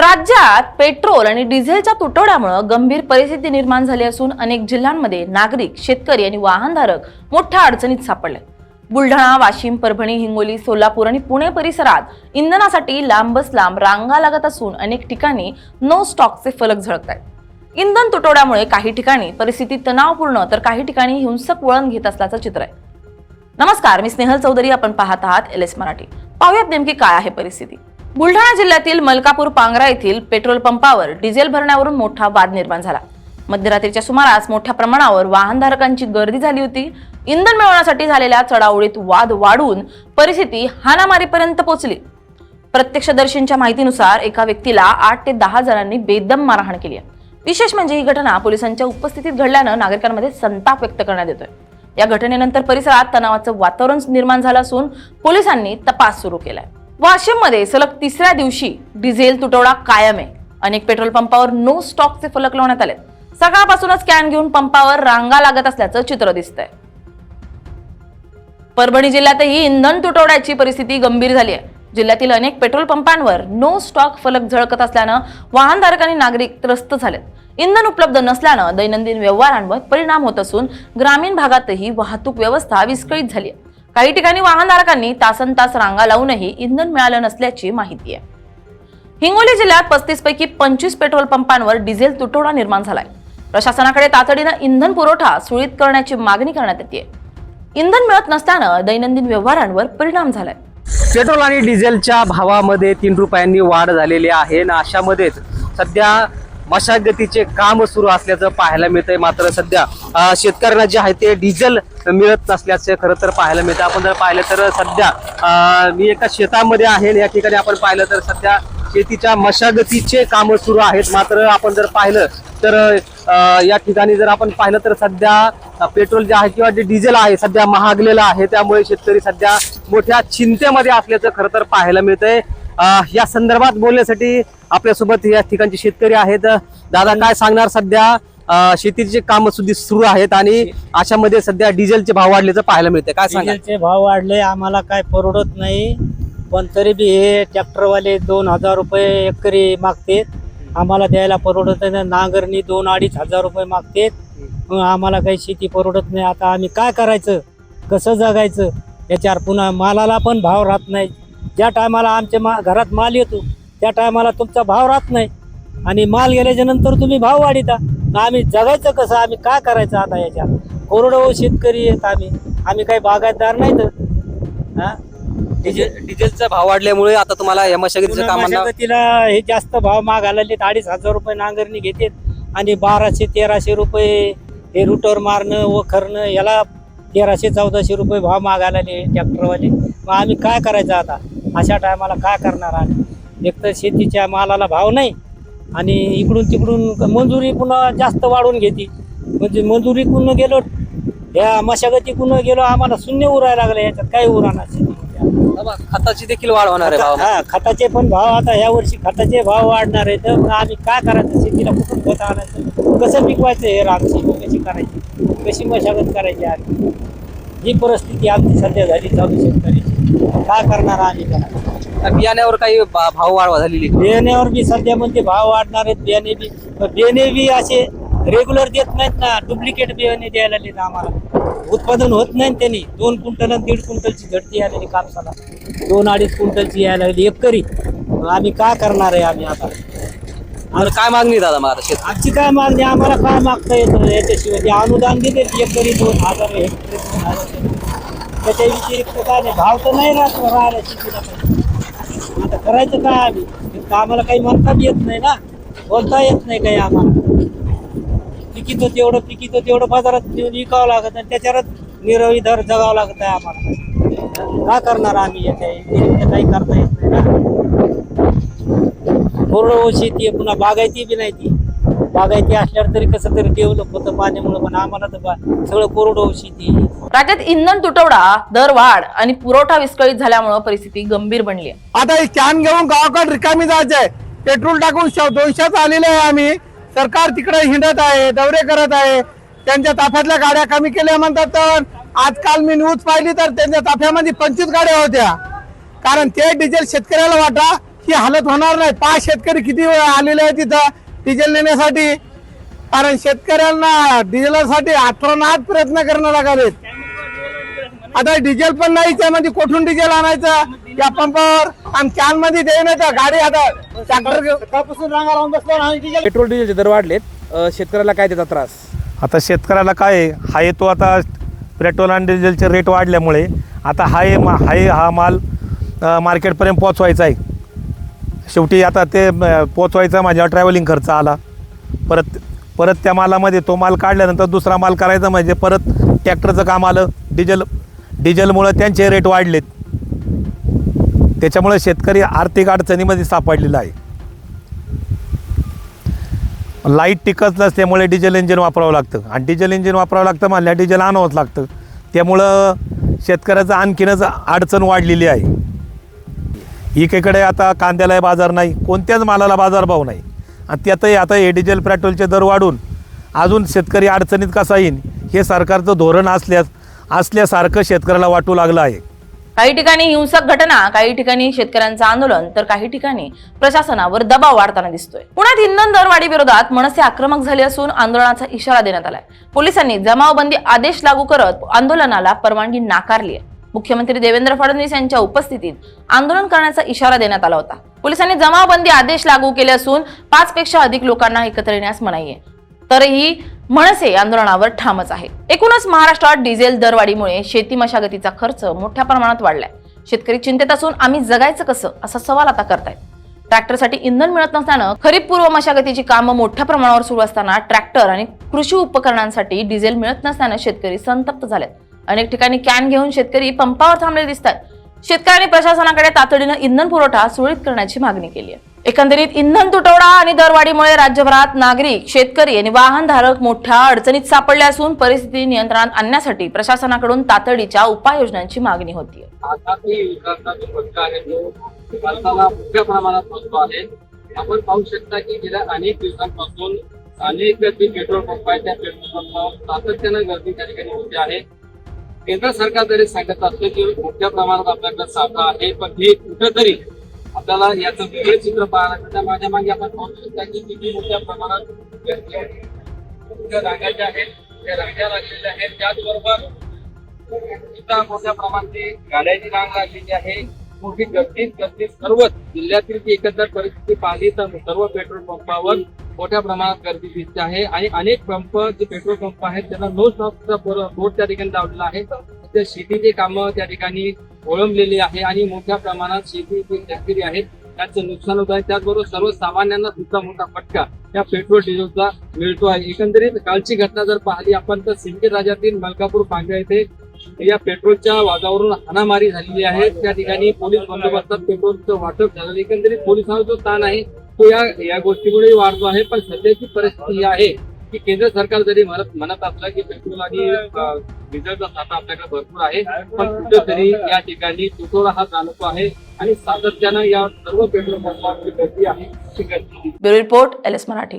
राज्यात पेट्रोल आणि डिझेलच्या तुटवड्यामुळे गंभीर परिस्थिती निर्माण झाली असून अनेक जिल्ह्यांमध्ये नागरिक, शेतकरी आणि वाहनधारक मोठ्या अडचणीत सापडले। बुलढाणा, वाशिम, परभणी, हिंगोली, सोलापूर आणि पुणे परिसरात इंधनासाठी लांबच लांब रांगा लागत असून अनेक ठिकाणी नो स्टॉकचे फलक झळकत आहेत। इंधन तुटवड्यामुळे काही ठिकाणी परिस्थिती तणावपूर्ण तर काही ठिकाणी हिंसक वळण घेत असल्याचं चित्र आहे। नमस्कार, मी स्नेहल चौधरी, आपण पाहत आहात LS मराठी। पाहूयात नेमकी काय आहे परिस्थिती। बुलढाणा जिल्ह्यातील मलकापूर पांगरा येथील पेट्रोल पंपावर डिझेल भरण्यावरून मोठा वाद निर्माण झाला। मध्यरात्रीच्या सुमारास मोठ्या प्रमाणावर वाहनधारकांची गर्दी झाली होती। इंधन मिळवण्यासाठी झालेल्या चढाओढीत वाद वाढून परिस्थिती हाणामारीपर्यंत पोहोचली। प्रत्यक्षदर्शींच्या माहितीनुसार एका व्यक्तीला 8 ते 10 जणांनी बेदम मारहाण केली आहे। विशेष म्हणजे ही घटना पोलिसांच्या उपस्थितीत घडल्यानं नागरिकांमध्ये संताप व्यक्त करण्यात येतोय। या घटनेनंतर परिसरात तणावाचं वातावरण निर्माण झालं असून पोलिसांनी तपास सुरू केलाय। वाशिम मध्ये सलग तिसऱ्या दिवशी डिझेल तुटवडा कायम आहे। अनेक पेट्रोल पंपावर नो स्टॉकचे फलक लावण्यात आले। सकाळपासूनच कॅन घेऊन पंपावर रांगा लागत असल्याचं चित्र दिसतंय। परभणी जिल्ह्यातही इंधन तुटवड्याची परिस्थिती गंभीर झाली आहे। जिल्ह्यातील अनेक पेट्रोल पंपांवर नो स्टॉक फलक झळकत असल्यानं वाहनधारक आणि नागरिक त्रस्त झालेत। इंधन उपलब्ध नसल्यानं दैनंदिन व्यवहारांवर परिणाम होत असून ग्रामीण भागातही वाहतूक व्यवस्था विस्कळीत झाली आहे। काही ठिकाणी वाहनधारकांनी तासनतास रांगा लावूनही इंधन मिळालं नसल्याची माहिती आहे। हिंगोली जिल्ह्यात 35 पैकी 25 पेट्रोल पंपांवर डिझेल तुटवडा निर्माण झालाय। प्रशासनाकडे तातडीनं इंधन पुरवठा सुरळीत करण्याची मागणी करण्यात येते। इंधन मिळत नसल्यानं दैनंदिन व्यवहारांवर परिणाम झालाय। पेट्रोल आणि डिझेलच्या भावामध्ये 3 रुपयांनी वाढ झालेली आहे आणि अशामध्येच सध्या मशागतीचे काम सुरू असल्याचं पाहायला मिळतंय। मात्र सध्या शेतकऱ्यांना जे आहे ते डिझेल मिळत नसल्याचे खरं तर पाहायला मिळतं। आपण जर पाहिलं तर सध्या मी एका शेतामध्ये आहे। या ठिकाणी आपण पाहिलं तर सध्या शेतीच्या मशागतीचे काम सुरू आहेत। मात्र आपण जर पाहिलं तर या ठिकाणी जर आपण पाहिलं तर सध्या पेट्रोल जे आहे किंवा जे डिझेल आहे सध्या महागलेलं आहे। त्यामुळे शेतकरी सध्या मोठ्या चिंतेमध्ये असल्याचं खरं तर पाहायला मिळतंय। या संदर्भात बोलण्यासाठी आपल्यासोबत या ठिकाणचे शेतकरी आहेत। दादा, काय सांगणार? सध्या शेतीचे काम सुद्धा सुरू आहेत आणि अशामध्ये सध्या डिझेलचे भाव वाढल्याचं पाहायला मिळते। काय सांगणार? डिझेलचे भाव वाढले, आम्हाला काय परवडत नाही। पण तरी बी हे ट्रॅक्टरवाले 2000 रुपये एकरी मागतात, आम्हाला द्यायला परवडत नाही। नांगरणी 2-2.5 हजार रुपये मागतात, मग आम्हाला काही शेती परवडत नाही। आता आम्ही काय करायचं, कसं जगायचं? याच्यावर पुन्हा मालाला पण भाव राहत नाही। ज्या टायमाला आमच्या घरात माल येतो त्या टायमाला तुमचा भाव राहत नाही आणि माल गेल्याच्या नंतर तुम्ही भाव वाढीता। आम्ही जगायचं कसं? आम्ही काय करायचं आता? याच्या करोडो शेतकरी आहेत आम्ही काही बागायतदार नाही तर। डिझेलचा भाव वाढल्यामुळे आता तुम्हाला या मशागतीच्या कामांना हे जास्त भाव मागायला 2,500 रुपये नांगरणी घेतात आणि 1200-1300 रुपये हे रुटर मारणं वखरणं, याला 1300-1400 रुपये भाव मागायला ट्रॅक्टरवाले। मग आम्ही काय करायचं आता? अशा टायमाला काय करणार आम्ही? एक तर शेतीच्या मालाला भाव नाही आणि इकडून तिकडून मजुरी पुन्हा जास्त वाढून घेते। म्हणजे मजुरी कुठं गेलो, या मशागती कुठं गेलो, आम्हाला शून्य उरायला लागलं। याच्यात काय उराणार? खताची देखील वाढ होणार आहे। हा, खताचे पण भाव आता या वर्षी खताचे भाव वाढणार आहेत। मग आम्ही काय करायचं? शेतीला कुठून खत आणायचं, कसं पिकवायचं? हे रान शेती कशी करायची, कशी मशागत करायची? आम्ही ही परिस्थिती आमची सध्या झाली चालू शेतकऱ्याची। काय करणार आम्ही? बियाण्यावर काही भाव वाढ झालेली? बियाण्यावर बी सध्या म्हणजे भाव वाढणार आहेत। बियाणे बी असे रेग्युलर देत नाहीत ना, डुप्लिकेट बियाणे द्यायला लागले आम्हाला। उत्पादन होत नाही त्यांनी। 2 क्विंटल आणि 1.5 क्विंटलची झडती यायला कापसाला, 2-2.5 क्विंटलची यायला लागली एकरी। आम्ही काय करणार आहे आम्ही आता? काय मागणी दादा? मला आमची काय मागणी? आम्हाला काय मागता येतं याच्याशिवाय? अनुदान दिले एकरी 2000 हेक्टर, त्याच्या व्यतिरिक्त काय नाही। भाव तर नाही राहिला शेतीला। आता करायचं काय आम्ही? आम्हाला काही म्हणता येत नाही ना, बोलता येत नाही काही आम्हाला। पिकितो तेवढं बाजारात विकावं लागत आणि त्याच्यावरच निरवी दर जगावं लागत आहे आम्हाला। काय करणार आम्ही? याच्या व्यतिरिक्त काही करता येत नाही ना। कोरडवाहू शेती आहे, पुन्हा बागायती बी नाही। ती बागायती असल्यावर तरी कसं तरी डेव्हलप होतं पाण्यामुळे, पण आम्हाला तर सगळं कोरडवाहू शेती। राज्यात इंधन तुटवडा, दर वाढ आणि पुरवठा विस्कळीत झाल्यामुळे परिस्थिती गंभीर बनली आहे। आता हे कॅन घेऊन गावाकडे रिकामी जायचंय, पेट्रोल टाकून 200 आलेले आहे। आम्ही सरकार तिकडे हिंडत आहे, दौरे करत आहे। त्यांच्या ताफ्यातल्या गाड्या कमी केल्या म्हणतात, तर आजकाल मी न्यूज पाहिली तर त्यांच्या ताफ्यामध्ये 25 गाड्या होत्या। कारण ते डिझेल शेतकऱ्याला वाटा, ही हालत होणार नाही. 5 शेतकरी किती वेळ आलेले आहेत तिथं डिझेल नेण्यासाठी. कारण शेतकऱ्यांना डिझेलसाठी आतोनात प्रयत्न करणं लागलेत. आता डिझेल पण नाही त्यामध्ये कुठून डिझेल आणायचं या पंपावर आणि कॅन मध्ये देणं तर गाडी आता ट्रॅक्टर रांगा लावून बसलो आणि डिझेल पेट्रोल डिझेलचे दर वाढलेत, शेतकऱ्याला काय त्याचा त्रास? आता शेतकऱ्याला काय आहे, हा येतो आता पेट्रोल आणि डिझेलचे रेट वाढल्यामुळे आता हा माल मार्केटपर्यंत पोचवायचा आहे. शेवटी आता ते पोचवायचा माझ्या ट्रॅव्हलिंग खर्च आला, परत त्या मालामध्ये तो माल काढल्यानंतर दुसरा माल करायचा म्हणजे परत ट्रॅक्टरचं काम आलं. डिझेलमुळे त्यांचे रेट वाढलेत, त्याच्यामुळे शेतकरी आर्थिक अडचणीमध्ये सापडलेला आहे. लाईट टिकत नसल्यामुळे डिझेल इंजिन वापरावं लागतं आणि डिझेल इंजिन वापरावं लागतं म्हणल्या डिझेल आणावंच लागतं. त्यामुळं शेतकऱ्याचं आणखीनच अडचण वाढलेली आहे. एकीकडे आता कांद्याला बाजार नाही, कोणत्याच मालाला बाजारभाव नाही आणि त्यातही आता हे डिझेल पेट्रोलचे दर वाढून अजून शेतकरी अडचणीत कसा येईल हे सरकारचं धोरण असल्यासारखं शेतकऱ्याला वाटू लागलं आहे. काही ठिकाणी हिंसक घटना, काही ठिकाणी शेतकऱ्यांचं आंदोलन, तर काही ठिकाणी प्रशासनावर दबाव वाढताना दिसतोय. पुण्यात इंधन दरवाढी विरोधात मनसे आक्रमक झाले असून आंदोलनाचा इशारा देण्यात आलाय. पोलिसांनी जमावबंदी आदेश लागू करत आंदोलनाला परवानगी नाकारली आहे. मुख्यमंत्री देवेंद्र फडणवीस यांच्या उपस्थितीत आंदोलन करण्याचा इशारा देण्यात आला होता. पोलिसांनी जमावबंदी आदेश लागू केले असून 5 पेक्षा अधिक लोकांना एकत्र येण्यास मनाई आहे. तरीही मनसे आंदोलनावर ठामच आहे. एकूणच महाराष्ट्रात डिझेल दरवाढीमुळे शेती मशागतीचा खर्च मोठ्या प्रमाणात वाढलाय. शेतकरी चिंतेत असून आम्ही जगायचं कसं असा सवाल आता करतायत. ट्रॅक्टरसाठी इंधन मिळत नसल्यानं खरीप पूर्व मशागतीची कामं मोठ्या प्रमाणावर सुरू असताना ट्रॅक्टर आणि कृषी उपकरणांसाठी डिझेल मिळत नसल्यानं शेतकरी संतप्त झालेत. अनेक ठिकाणी कॅन घेऊन शेतकरी पंपावर थांबलेले दिसतात. शेतकऱ्यांनी प्रशासनाकडे तातडीनं इंधन पुरवठा सुरळीत करण्याची मागणी केली आहे. एकंदरीत इंधन तुटवडा आणि दरवाढीमुळे राज्यभरात नागरिक, शेतकरी आणि वाहनधारक मोठ्या अडचणीत सापडले असून परिस्थिती नियंत्रणात आणण्यासाठी प्रशासनाकडून तातडीच्या उपाययोजनांची मागणी होती. मोठ्या प्रमाणात होतो आहे. आपण पाहू शकता की गेल्या अनेक दिवसांपासून अनेक पेट्रोल पंप आहेत, त्या पेट्रोल पंपावर सातत्यानं गर्दी त्या ठिकाणी होते आहे. केंद्र सरकार तरी सांगत असते की मोठ्या प्रमाणात आपल्याकडे साठा आहे, पण हे कुठेतरी आपल्याला याचं वेगळं चित्र पाहायला मिळतं. माझ्या मागे आपण पाहू शकता की किती मोठ्या प्रमाणात गर्दी आहे. रांगाच्या आहेत, त्या रांगा लागलेल्या आहेत. त्याचबरोबर मोठ्या प्रमाणात गाड्यांची रांग लागलेली आहे. मोठी गर्दी सर्व जिल्ह्यातील जी एकंदर परिस्थिती पाहिली तर सर्व पेट्रोल पंपावर मोठ्या प्रमाणात गर्दी दिसते आहे आणि अनेक पंप जे पेट्रोल पंप आहेत त्यांना नो स्टॉपचा बोर्ड त्या ठिकाणी लावलेला आहे. त्या शेतीचे कामं त्या ठिकाणी ओळंबलेली आहे आणि मोठ्या प्रमाणात शेती शेतकरी आहेत त्याचं नुकसान होत आहे. त्याचबरोबर सर्वसामान्यांना सुद्धा मोठा फटका या पेट्रोल डिझेलचा मिळतो आहे. एकंदरीत कालची घटना जर पाहिली आपण तर सिंदखेड राज्यातील मलकापूर पांग्या येथे या पेट्रोलच्या वादावरून हाणामारी झालेली आहे. त्या ठिकाणी पोलीस बंदोबस्तात पेट्रोलचं वाटप झालं. एकंदरीत पोलिसांचा जो ताण आहे तो या गोष्टीमुळे वाढतो आहे. पण सध्याची परिस्थिती ही आहे की केंद्र सरकार जरी म्हणत असलं की पेट्रोल आणि डिझेलचा साठा आपल्याकडे भरपूर आहे, पण कुठेतरी या ठिकाणी तुटवडा हा जाणवतो आहे आणि सातत्यानं या सर्व पेट्रोल पंपांची गर्दी आहे. Bureau report LS Marathi.